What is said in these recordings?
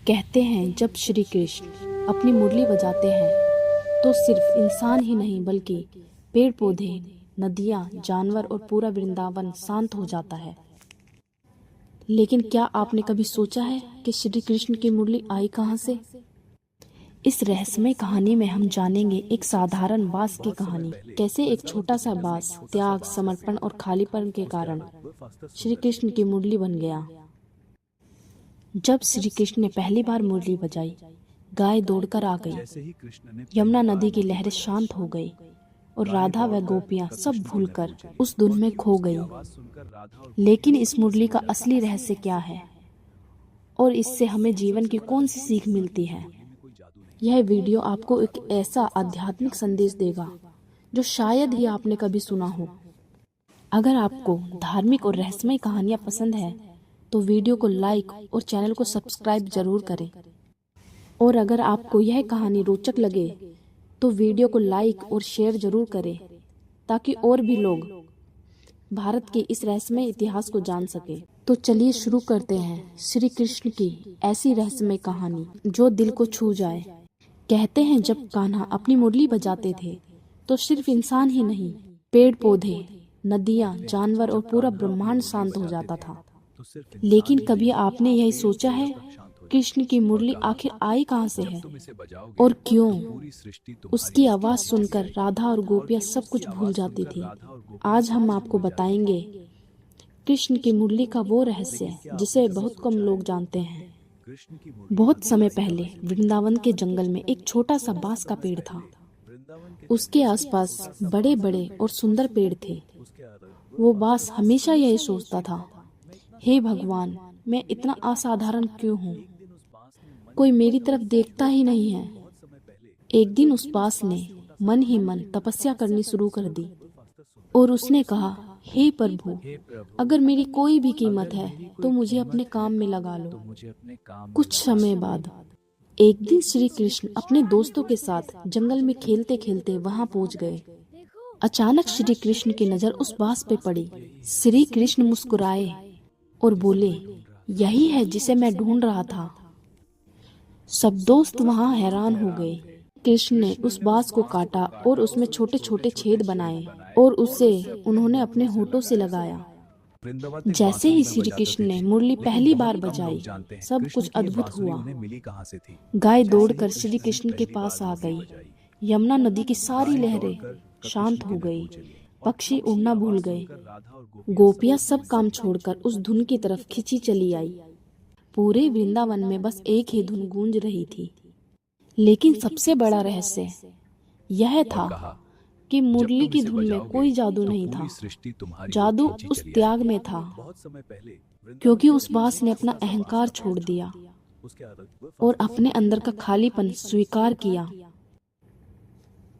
कहते हैं जब श्री कृष्ण अपनी मुरली बजाते हैं तो सिर्फ इंसान ही नहीं बल्कि पेड़ पौधे, नदियाँ, जानवर और पूरा वृंदावन शांत हो जाता है। लेकिन क्या आपने कभी सोचा है कि श्री कृष्ण की मुरली आई कहाँ से? इस रहस्यमय कहानी में हम जानेंगे एक साधारण बांस की कहानी, कैसे एक छोटा सा बांस त्याग, समर्पण और खालीपन के कारण श्री कृष्ण की मुरली बन गया। जब श्री कृष्ण ने पहली बार मुरली बजाई, गाय दौड़कर आ गई, यमुना नदी की लहरें शांत हो गई और राधा व गोपियां सब भूलकर उस धुन में खो गई। लेकिन इस मुरली का असली रहस्य क्या है और इससे हमें जीवन की कौन सी सीख मिलती है? यह वीडियो आपको एक ऐसा आध्यात्मिक संदेश देगा जो शायद ही आपने कभी सुना हो। अगर आपको धार्मिक और रहस्यमय कहानियां पसंद है तो वीडियो को लाइक और चैनल को सब्सक्राइब जरूर करें। और अगर आपको यह कहानी रोचक लगे तो वीडियो को लाइक और शेयर जरूर करें ताकि और भी लोग भारत के इस रहस्यमय इतिहास को जान सके। तो चलिए शुरू करते हैं श्री कृष्ण की ऐसी रहस्यमय कहानी जो दिल को छू जाए। कहते हैं जब कान्हा अपनी मुरली बजाते थे तो सिर्फ इंसान ही नहीं, पेड़ पौधे, नदियाँ, जानवर और पूरा ब्रह्मांड शांत हो जाता था। लेकिन कभी आपने यही सोचा है कृष्ण की मुरली आखिर आई कहाँ से है और क्यों? उसकी आवाज सुनकर राधा और गोपियां सब कुछ भूल जाती थी। आज हम आपको बताएंगे कृष्ण की मुरली का वो रहस्य जिसे बहुत कम लोग जानते हैं। बहुत समय पहले वृंदावन के जंगल में एक छोटा सा बांस का पेड़ था। उसके आसपास बड़े बड़े और सुंदर पेड़ थे। वो बांस हमेशा यही सोचता था, हे भगवान, मैं इतना असाधारण क्यों हूँ? कोई मेरी तरफ देखता ही नहीं है। एक दिन उस बांस ने मन ही मन तपस्या करनी शुरू कर दी और उसने कहा, हे प्रभु, अगर मेरी कोई भी कीमत है तो मुझे अपने काम में लगा लो। कुछ समय बाद एक दिन श्री कृष्ण अपने दोस्तों के साथ जंगल में खेलते खेलते वहां पहुंच गए। अचानक श्री कृष्ण की नजर उस बांस पे पड़ी। श्री कृष्ण मुस्कुराए और बोले, यही है जिसे मैं ढूंढ रहा था। सब दोस्त वहां हैरान हो गए। कृष्ण ने उस बांस को काटा और उसमें छोटे छोटे छेद बनाए और उसे उन्होंने अपने होठों से लगाया। जैसे ही श्री कृष्ण ने मुरली पहली बार बजाई, सब कुछ अद्भुत हुआ। गाय दौड़कर श्री कृष्ण के पास आ गई। यमुना नदी की सारी लहरें शांत हो गई। पक्षी उड़ना भूल गए। गोपियां सब काम छोड़कर उस धुन की तरफ खिंची चली आई। पूरे वृंदावन में बस एक ही धुन गूंज रही थी। लेकिन सबसे बड़ा रहस्य यह था कि मुरली की धुन में कोई जादू नहीं था। जादू उस त्याग में था, क्योंकि उस बांस ने अपना अहंकार छोड़ दिया और अपने अंदर का खालीपन स्वीकार किया।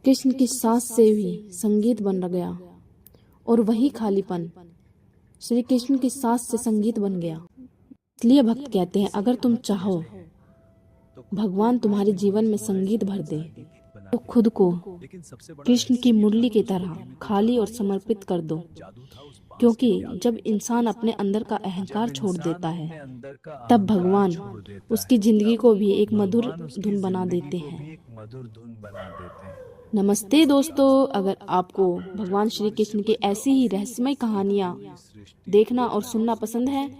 कृष्ण की सांस से भी संगीत बन गया और वही खालीपन श्री कृष्ण की सांस से संगीत बन गया। इसलिए भक्त कहते हैं, अगर तुम चाहो भगवान तुम्हारे जीवन में संगीत भर दे तो खुद को कृष्ण की मुरली की तरह खाली और समर्पित कर दो। क्योंकि जब इंसान अपने अंदर का अहंकार छोड़ देता है तब भगवान उसकी जिंदगी को भी एक मधुर धुन बना देते हैं। नमस्ते दोस्तों, अगर आपको भगवान श्री कृष्ण की ऐसी ही रहस्यमय कहानियाँ देखना और सुनना पसंद है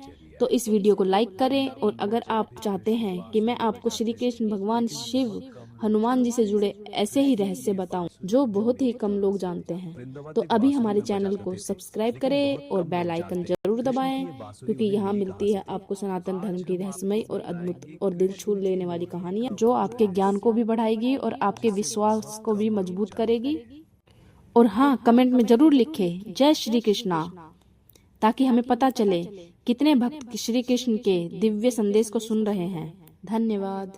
तो इस वीडियो को लाइक करें। और अगर आप चाहते हैं कि मैं आपको श्री कृष्ण, भगवान शिव, हनुमान जी से जुड़े ऐसे ही रहस्य बताऊं जो बहुत ही कम लोग जानते हैं, तो अभी हमारे चैनल को सब्सक्राइब करें और बेल आइकन जरूर दबाएं, क्योंकि यहाँ मिलती है आपको सनातन धर्म की रहस्यमय और अद्भुत और दिल छू लेने वाली कहानियां जो आपके ज्ञान को भी बढ़ाएगी और आपके विश्वास को भी मजबूत करेगी। और हाँ, कमेंट में जरूर लिखें जय श्री कृष्णा, ताकि हमें पता चले कितने भक्त श्री कृष्ण के दिव्य संदेश को सुन रहे हैं। धन्यवाद।